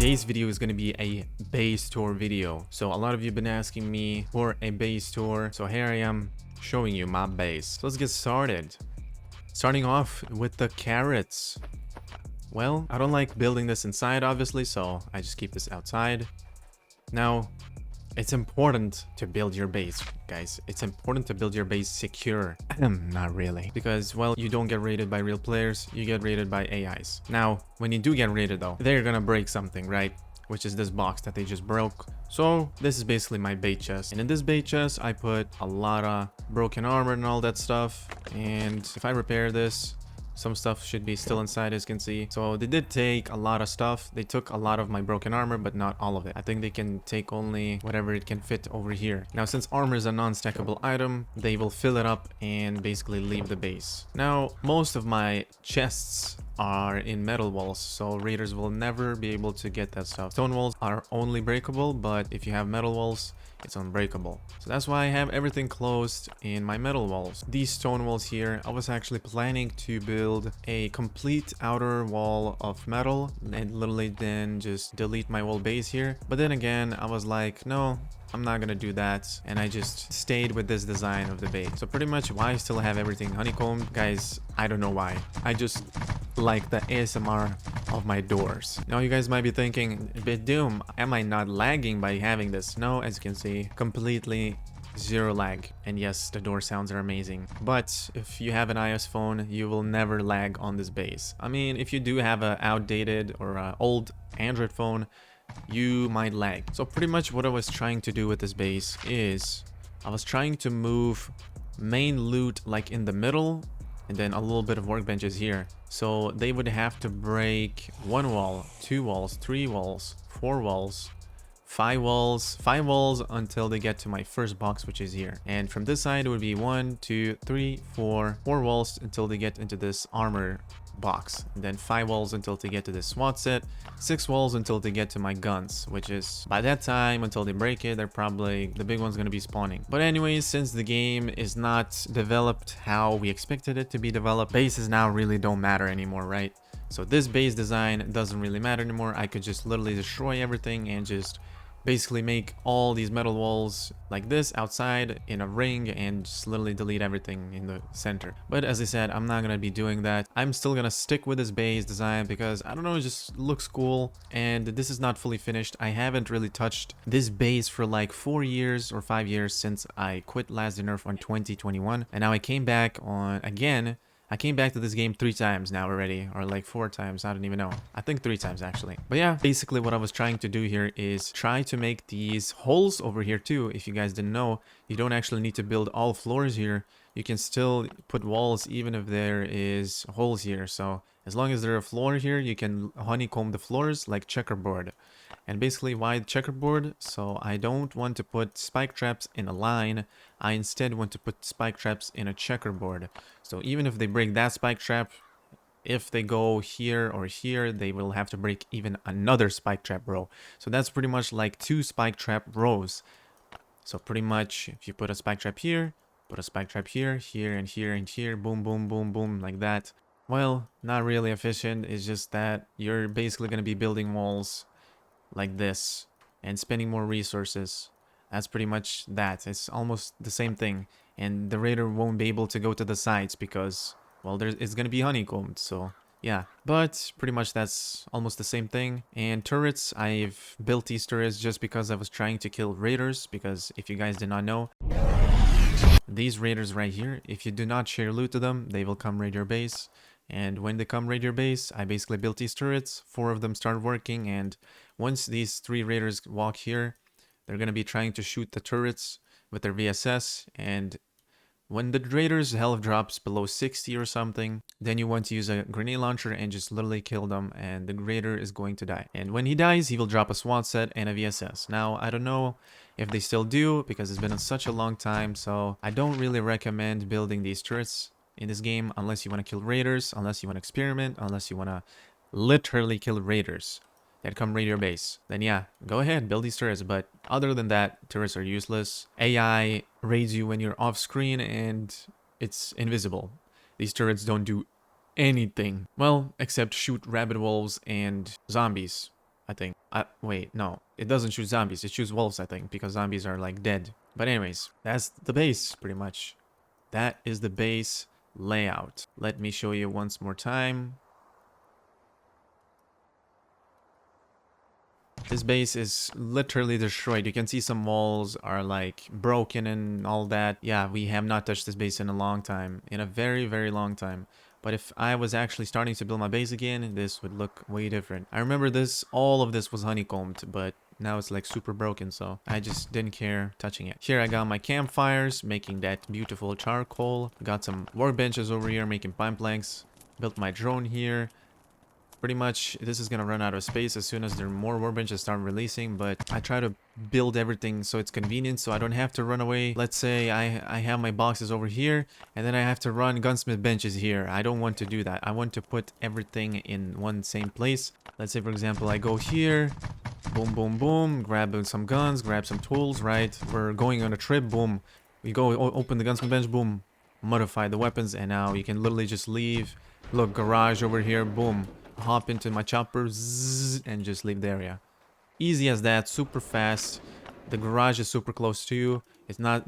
Today's video is going to be a base tour video. So a lot of you have been asking me for a base tour. So here I am showing you my base. So let's get started. Starting off with the carrots. Well, I don't like building this inside obviously, so I just keep this outside. Now, it's important to build your base, guys. It's important to build your base secure. Not really. Because, well, you don't get raided by real players, you get raided by AIs. Now, when you do get raided though, they're gonna break something, right? Which is this box that they just broke. So, this is basically my bait chest. And in this bait chest, I put a lot of broken armor and all that stuff. And if I repair this, some stuff should be still inside, as you can see. So they did take a lot of stuff. They took a lot of my broken armor, but not all of it. I think they can take only whatever it can fit over here. Now, since armor is a non-stackable item, they will fill it up and basically leave the base. Now, most of my chests are in metal walls, so raiders will never be able to get that stuff. Stone walls are only breakable, but if you have metal walls, it's unbreakable. So that's why I have everything closed in my metal walls. These stone walls here, I was actually planning to build a complete outer wall of metal and literally then just delete my whole base here. But then again, I was like, no, I'm not gonna do that, and I just stayed with this design of the base. So pretty much why I still have everything honeycombed, guys, I don't know why. I just like the ASMR of my doors. Now you guys might be thinking, but Doom, am I not lagging by having this? No, as you can see, completely zero lag. And yes, the door sounds are amazing. But if you have an iOS phone, you will never lag on this base. I mean, if you do have an outdated or an old Android phone, you might lag. So pretty much what I was trying to do with this base is I was trying to move main loot like in the middle and then a little bit of workbenches here. So they would have to break one wall, two walls, three walls, four walls, five walls until they get to my first box, which is here. And from this side it would be 1, 2, 3, 4 walls until they get into this armor box, and then 5 walls until they get to this SWAT set, 6 walls until they get to my guns, which is by that time until they break it, they're probably the big one's gonna be spawning. But anyways, since the game is not developed how we expected it to be developed, bases now really don't matter anymore, right? So this base design doesn't really matter anymore. I could just literally destroy everything and just basically make all these metal walls like this outside in a ring and just literally delete everything in the center. But as I said, I'm not gonna be doing that. I'm still gonna stick with this base design because I don't know, it just looks cool, and this is not fully finished. I haven't really touched this base for like 4 years or 5 years since I quit Last Nerf on 2021, and now I came back on again. I came back to this game 3 times now already, or like 4 times, I don't even know. I think 3 times actually. But yeah, basically what I was trying to do here is try to make these holes over here too. If you guys didn't know, you don't actually need to build all floors here. You can still put walls even if there is holes here. So as long as there's a floor here, you can honeycomb the floors like checkerboard. And basically why checkerboard? So I don't want to put spike traps in a line. I instead want to put spike traps in a checkerboard. So even if they break that spike trap, if they go here or here, they will have to break even another spike trap row. So that's pretty much like 2 spike trap rows. So pretty much if you put a spike trap here, put a spike trap here, here and here and here, boom, boom, boom, boom, like that. Well, not really efficient. It's just that you're basically going to be building walls like this and spending more resources. That's pretty much that. It's almost the same thing, and the raider won't be able to go to the sides because, well, it's gonna be honeycombed. So yeah, but pretty much that's almost the same thing. And turrets, I've built these turrets just because I was trying to kill raiders, because if you guys did not know, these raiders right here, if you do not share loot to them, they will come raid your base. And when they come raid your base, I basically built these turrets. 4 of them start working, and once these 3 raiders walk here, they're going to be trying to shoot the turrets with their VSS. And when the raiders' health drops below 60 or something, then you want to use a grenade launcher and just literally kill them, and the raider is going to die. And when he dies, he will drop a SWAT set and a VSS. Now, I don't know if they still do, because it's been such a long time, so I don't really recommend building these turrets in this game unless you want to kill raiders, unless you want to experiment, unless you want to literally kill raiders that come raid your base. Then yeah, go ahead, build these turrets. But other than that, turrets are useless. AI raids you when you're off screen and it's invisible. These turrets don't do anything. Well, except shoot rabbit wolves and zombies. I think. Wait, no. It doesn't choose zombies. It chooses wolves, I think, because zombies are like dead. But anyways, that's the base, pretty much. That is the base layout. Let me show you once more time. This base is literally destroyed. You can see some walls are like broken and all that. Yeah, we have not touched this base in a long time. In a very, very long time. But if I was actually starting to build my base again, this would look way different. I remember this, all of this was honeycombed, but now it's like super broken, so I just didn't care touching it. Here I got my campfires, making that beautiful charcoal. Got some workbenches over here, making pine planks. Built my drone here. Pretty much, this is gonna run out of space as soon as there are more workbenches start releasing, but I try to build everything so it's convenient, so I don't have to run away. Let's say I have my boxes over here, and then I have to run gunsmith benches here. I don't want to do that. I want to put everything in one same place. Let's say, for example, I go here, boom, boom, boom, grab some guns, grab some tools, right? We're going on a trip, boom. We go open the gunsmith bench, boom, modify the weapons, and now you can literally just leave. Look, garage over here, boom. Hop into my chopper, zzz, and just leave the area. Easy as that, super fast. The garage is super close to you. It's not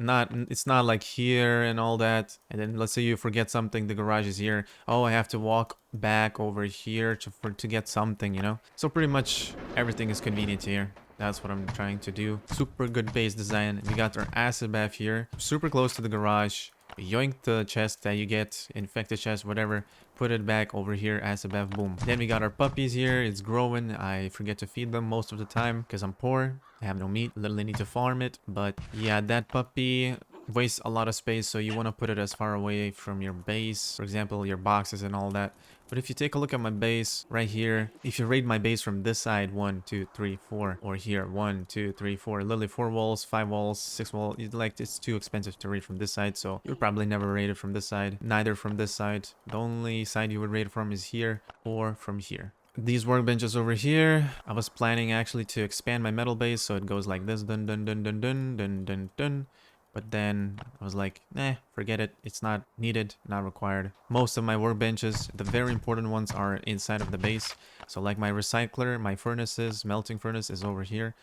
like here and all that. And then let's say you forget something, the garage is here. Oh, I have to walk back over here to get something, you know? So pretty much everything is convenient here. That's what I'm trying to do. Super good base design. We got our acid bath here, super close to the garage. Yoink the chest that you get, infected chest, whatever. Put it back over here, acid bath, boom. Then we got our puppies here. It's growing. I forget to feed them most of the time because I'm poor. I have no meat. Literally need to farm it. But yeah, that puppy wastes a lot of space, so you want to put it as far away from your base. For example, your boxes and all that. But if you take a look at my base right here, if you raid my base from this side, 1, 2, 3, 4, or here, 1, 2, 3, 4, literally 4 walls, 5 walls, 6 walls, like it's too expensive to raid from this side, so you would probably never raid it from this side, neither from this side. The only side you would raid from is here or from here. These workbenches over here, I was planning actually to expand my metal base, so it goes like this, dun dun dun dun dun dun dun dun. But then I was like, nah, forget it. It's not needed, not required. Most of my workbenches, the very important ones, are inside of the base. So like my recycler, my furnaces, melting furnace is over here.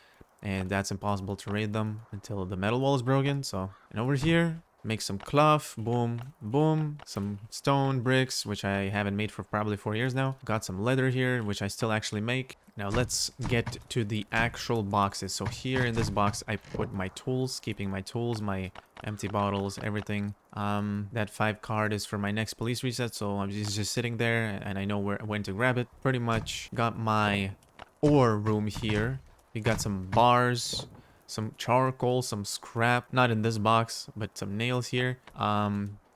And that's impossible to raid them until the metal wall is broken. So, and over here, make some cloth, boom, boom. Some stone bricks, which I haven't made for probably 4 years now. Got some leather here, which I still actually make. Now let's get to the actual boxes. So here in this box, I put my tools, keeping my tools, my empty bottles, everything. That 5 card is for my next police reset, so I'm just sitting there and I know when to grab it. Pretty much got my ore room here. We got some bars, some charcoal, some scrap. Not in this box, but some nails here.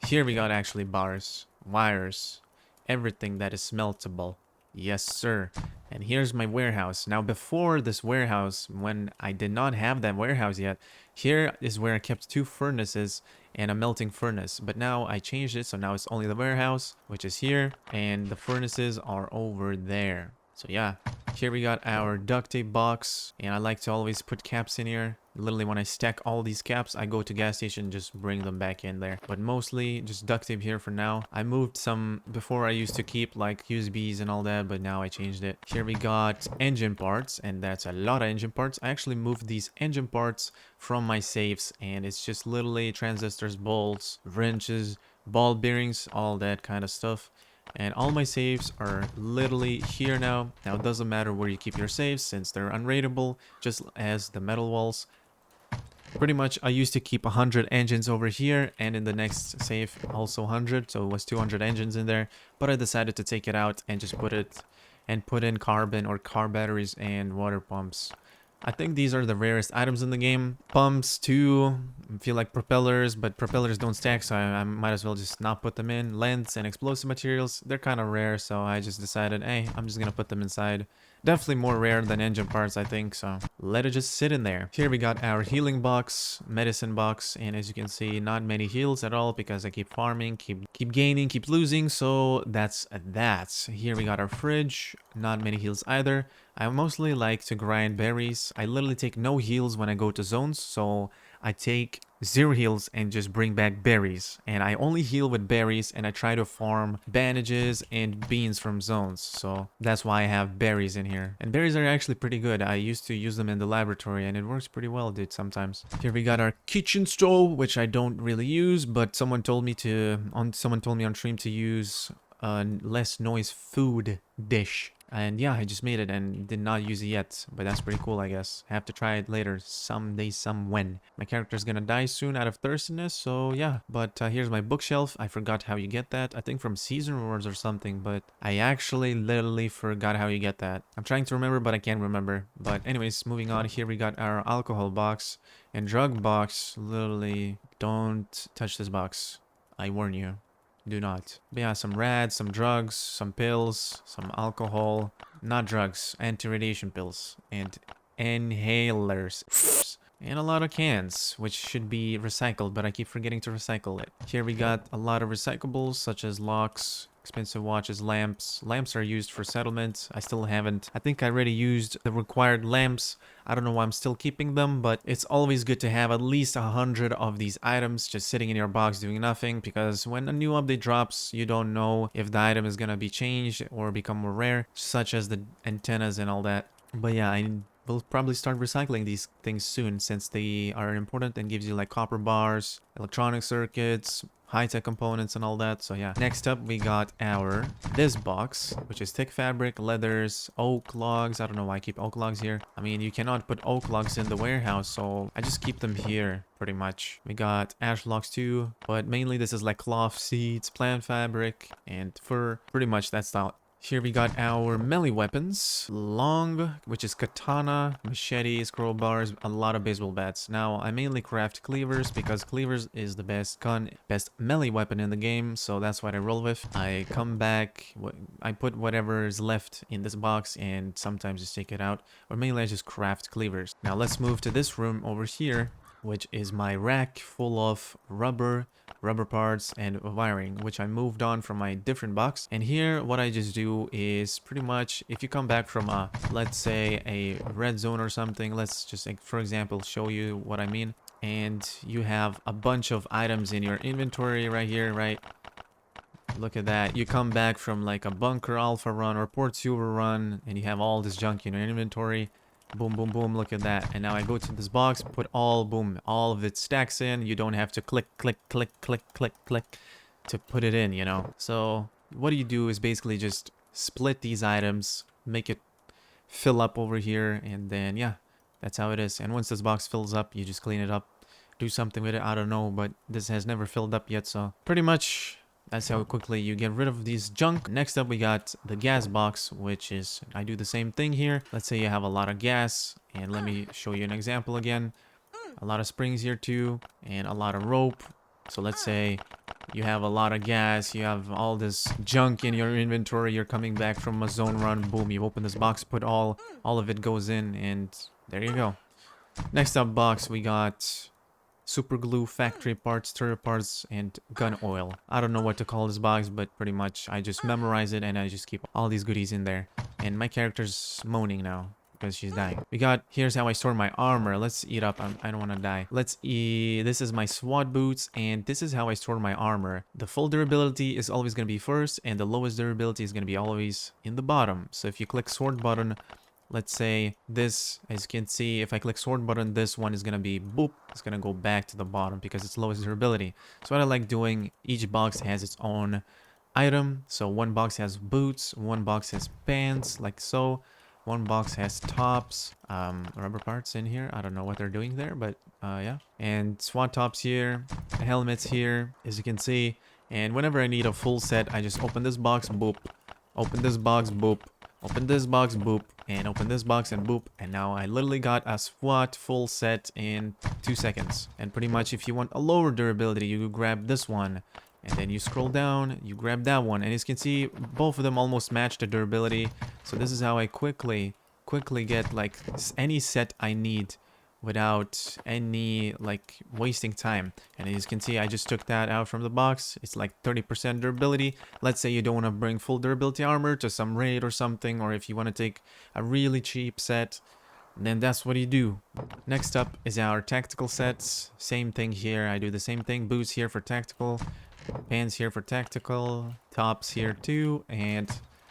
Here we got actually bars, wires, everything that is smeltable. Yes, sir. And here's my warehouse. Now, before this warehouse, when I did not have that warehouse yet, here is where I kept 2 furnaces and a melting furnace. But now I changed it, so now it's only the warehouse, which is here, and the furnaces are over there. So yeah, here we got our duct tape box, and I like to always put caps in here. Literally, when I stack all these caps, I go to gas station and just bring them back in there. But mostly just duct tape here for now. I moved some. Before I used to keep like USBs and all that, but now I changed it. Here we got engine parts, and that's a lot of engine parts. I actually moved these engine parts from my safes, and it's just literally transistors, bolts, wrenches, ball bearings, all that kind of stuff. And all my saves are literally here now. Now it doesn't matter where you keep your saves since they're unraidable, just as the metal walls. Pretty much I used to keep 100 engines over here, and in the next save also 100, so it was 200 engines in there. But I decided to take it out and just put in carbon or car batteries and water pumps. I think these are the rarest items in the game. Pumps too, feel like propellers, but propellers don't stack, so I might as well just not put them in. Lens and explosive materials, they're kind of rare, so I just decided, hey, I'm just gonna put them inside. Definitely more rare than engine parts, I think, so let it just sit in there. Here we got our healing box, medicine box, and as you can see, not many heals at all because I keep farming, keep gaining, keep losing, so that's that. Here we got our fridge, not many heals either. I mostly like to grind berries. I literally take no heals when I go to zones, so I take 0 heals and just bring back berries. And I only heal with berries, and I try to farm bandages and beans from zones. So that's why I have berries in here. And berries are actually pretty good. I used to use them in the laboratory, and it works pretty well, dude, sometimes. Here we got our kitchen stove, which I don't really use, but someone told me on stream to use a less noise food dish. And yeah, I just made it and did not use it yet, but that's pretty cool, I guess. I have to try it later, someday, when. My character's gonna die soon out of thirstiness, so yeah. But here's my bookshelf. I forgot how you get that. I think from Season Rewards or something, but I actually literally forgot how you get that. I'm trying to remember, but I can't remember. But anyways, moving on, here we got our alcohol box and drug box. Literally, don't touch this box. I warn you. Do not. But yeah, some rads, some drugs, some pills, some alcohol. Not drugs, anti-radiation pills. And inhalers. And a lot of cans, which should be recycled, but I keep forgetting to recycle it. Here we got a lot of recyclables, such as locks, expensive watches, lamps. Lamps are used for settlements. I still haven't. I think I already used the required lamps. I don't know why I'm still keeping them, but it's always good to have at least 100 of these items just sitting in your box doing nothing, because when a new update drops, you don't know if the item is gonna be changed or become more rare, such as the antennas and all that. But yeah, we'll probably start recycling these things soon, since they are important and gives you like copper bars, electronic circuits, high-tech components and all that. So yeah, next up we got this box, which is thick fabric, leathers, oak logs. I don't know why I keep oak logs here. I mean, you cannot put oak logs in the warehouse, so I just keep them here pretty much. We got ash logs too, but mainly this is like cloth, seeds, plant fabric, and fur. Pretty much that's all. Here we got our melee weapons. Long, which is katana, machetes, crowbars, a lot of baseball bats. Now, I mainly craft cleavers because cleavers is the best melee weapon in the game, so that's what I roll with. I come back, I put whatever is left in this box and sometimes just take it out, or mainly I just craft cleavers. Now, let's move to this room over here, which is my rack full of rubber parts and wiring, which I moved on from my different box. And here what I just do is pretty much, if you come back from a, let's say, a red zone or something, let's just, like, for example, show you what I mean. And you have a bunch of items in your inventory right here, right? Look at that. You come back from like a bunker alpha run or port silver run, and you have all this junk in your inventory. Boom, boom, boom, look at that. And now I go to this box, put all of it stacks in. You don't have to click to put it in, you know. So what you do is basically just split these items, make it fill up over here, and then yeah, that's how it is. And once this box fills up, you just clean it up, do something with it. I don't know, but this has never filled up yet, so pretty much that's how quickly you get rid of these junk. Next up, we got the gas box, which is, I do the same thing here. Let's say you have a lot of gas, and let me show you an example again. A lot of springs here too, and a lot of rope. So let's say you have a lot of gas, you have all this junk in your inventory, you're coming back from a zone run, boom, you open this box, put all of it goes in, and there you go. Next up box, we got super glue, factory parts, turret parts, and gun oil. I don't know what to call this box, but pretty much I just memorize it and I just keep all these goodies in there. And my character's moaning now because she's dying. We got, here's how I store my armor. Let's eat up. I don't want to die. Let's eat. This is my SWAT boots, and this is how I store my armor. The full durability is always going to be first, and the lowest durability is going to be always in the bottom. So if you click sword button, let's say this, as you can see, if I click sword button, this one is going to be boop. It's going to go back to the bottom because it's lowest durability. So what I like doing, each box has its own item. So one box has boots, one box has pants, like so. One box has tops, rubber parts in here. I don't know what they're doing there, but yeah. And SWAT tops here, helmets here, as you can see. And whenever I need a full set, I just open this box, boop. Open this box, boop. Open this box, boop. And open this box and boop. And now I literally got a SWAT full set in 2 seconds. And pretty much if you want a lower durability, you grab this one. And then you scroll down, you grab that one. And as you can see, both of them almost match the durability. So this is how I quickly get like any set I need without any like wasting time. And as you can see, I just took that out from the box. It's like 30% durability. Let's say you don't want to bring full durability armor to some raid or something, or if you want to take a really cheap set, then that's what you do. Next up is our tactical sets. Same thing here. I do the same thing. Boots here for tactical, pants here for tactical, tops here too, and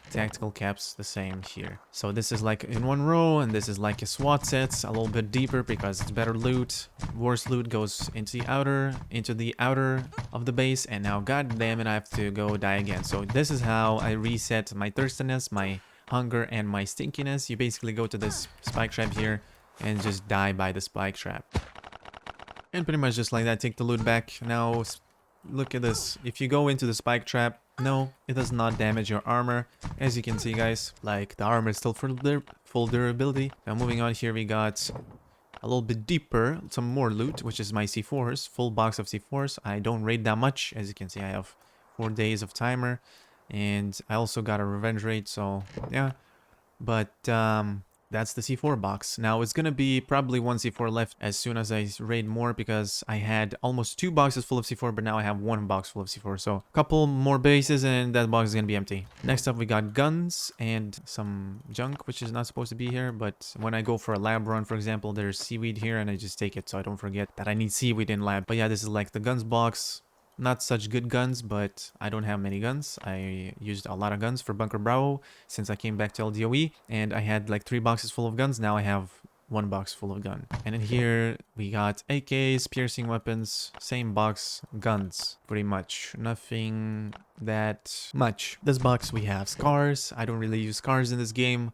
tactical caps the same here. So this is like in one row, and this is like a SWAT sets, a little bit deeper because it's better loot. Worse loot goes into the outer of the base, and now god damn it, I have to go die again. So this is how I reset my thirstiness, my hunger, and my stinkiness. You basically go to this spike trap here and just die by the spike trap. And pretty much just like that, take the loot back. Now look at this. If you go into the spike trap, no, it does not damage your armor. As you can see, guys, like the armor is still full durability. Now moving on, here we got a little bit deeper, some more loot, which is my C4s, full box of C4s. I don't raid that much. As you can see, I have 4 days of timer, and I also got a revenge raid, so yeah. But that's the C4 box. Now it's gonna be probably 1 C4 left as soon as I raid more, because I had almost 2 boxes full of C4, but now I have 1 box full of C4. So a couple more bases and that box is gonna be empty. Next up, we got guns and some junk, which is not supposed to be here. But when I go for a lab run, for example, there's seaweed here and I just take it so I don't forget that I need seaweed in lab. But yeah, this is like the guns box. Not such good guns, but I don't have many guns. I used a lot of guns for Bunker Bravo since I came back to ldoe, and I had like 3 boxes full of guns. Now I have 1 box full of gun. And in here we got AKs, piercing weapons, same box, guns, pretty much. Nothing that much. This box we have scars. I don't really use scars in this game.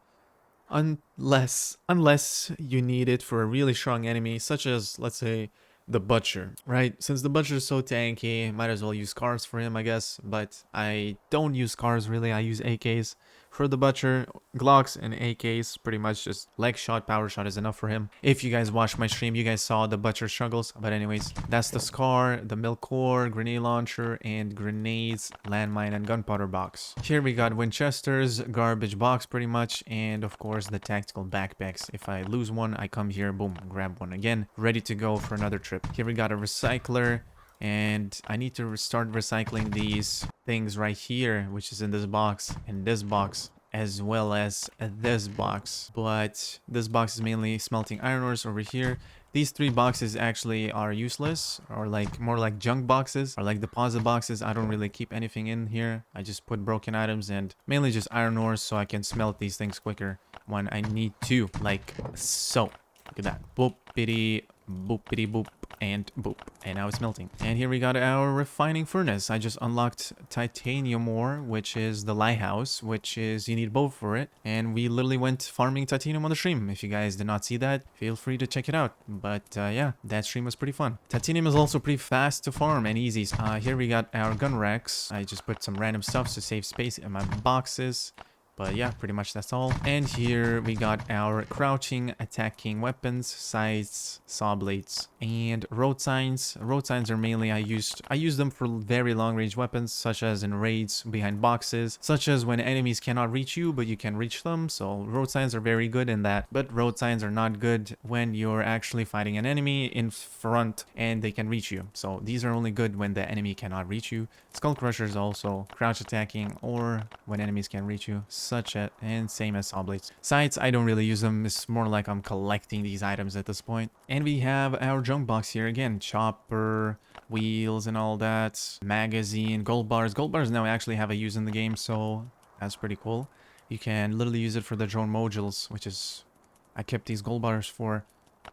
Unless you need it for a really strong enemy, such as, let's say, the Butcher, right? Since the Butcher is so tanky, might as well use scars for him, I guess. But I don't use scars really. I use AKs for the Butcher. Glocks and AKs, pretty much just leg shot, power shot is enough for him. If you guys watched my stream, you guys saw the Butcher struggles. But anyways, that's the scar, the milk core, grenade launcher, and grenades, landmine, and gunpowder box. Here we got Winchester's garbage box pretty much, and of course the tactical backpacks. If I lose one, I come here, boom, grab one again, ready to go for another trip. Here we got a recycler, and I need to start recycling these things right here, which is in this box, and this box, as well as this box. But this box is mainly smelting iron ores over here. These 3 boxes actually are useless, or like more like junk boxes, or like deposit boxes. I don't really keep anything in here. I just put broken items and mainly just iron ores so I can smelt these things quicker when I need to, like so. Look at that. Boopity boopity boop and boop, and now it's melting. And here we got our refining furnace. I just unlocked titanium ore, which is the lighthouse, which is you need both for it, and we literally went farming titanium on the stream. If you guys did not see that, feel free to check it out. But yeah, that stream was pretty fun. Titanium is also pretty fast to farm and easy. Here we got our gun racks. I just put some random stuff to save space in my boxes. But yeah, pretty much that's all. And here we got our crouching attacking weapons, sights, saw blades, and road signs. Road signs are mainly I use them for very long range weapons, such as in raids, behind boxes, such as when enemies cannot reach you but you can reach them. So road signs are very good in that. But road signs are not good when you're actually fighting an enemy in front and they can reach you. So these are only good when the enemy cannot reach you. Skull crushers also crouch attacking, or when enemies can reach you, such as, and same as saw blades. Sights, I don't really use them. It's more like I'm collecting these items at this point. And we have our junk box here again. Chopper, wheels, and all that. Magazine, gold bars. Gold bars now actually have a use in the game, so that's pretty cool. You can literally use it for the drone modules, which is I kept these gold bars for.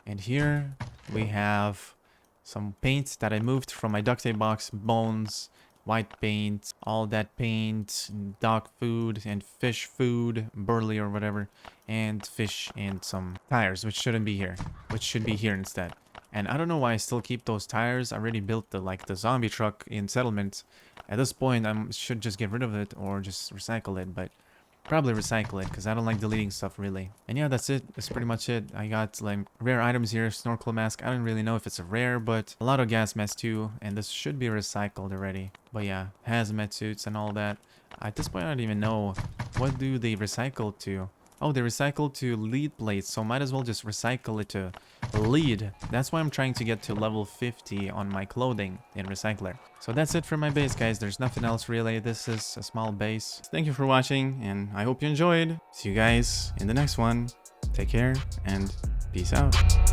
And here we have some paint that I moved from my duct tape box. Bones, white paint, all that paint, dog food and fish food, burley or whatever, and fish, and some tires, which shouldn't be here, which should be here instead. And I don't know why I still keep those tires. I already built the zombie truck in settlement. At this point, I should just get rid of it or just recycle it, but probably recycle it because I don't like deleting stuff really. And yeah, that's it. That's pretty much it. I got like rare items here. Snorkel mask. I don't really know if it's a rare, but a lot of gas mask too. And this should be recycled already. But yeah, hazmat suits and all that. At this point, I don't even know. What do they recycle to? Oh, they recycle to lead plates, so might as well just recycle it to lead. That's why I'm trying to get to level 50 on my clothing in Recycler. So that's it for my base, guys. There's nothing else really. This is a small base. Thank you for watching, and I hope you enjoyed. See you guys in the next one. Take care, and Peace out.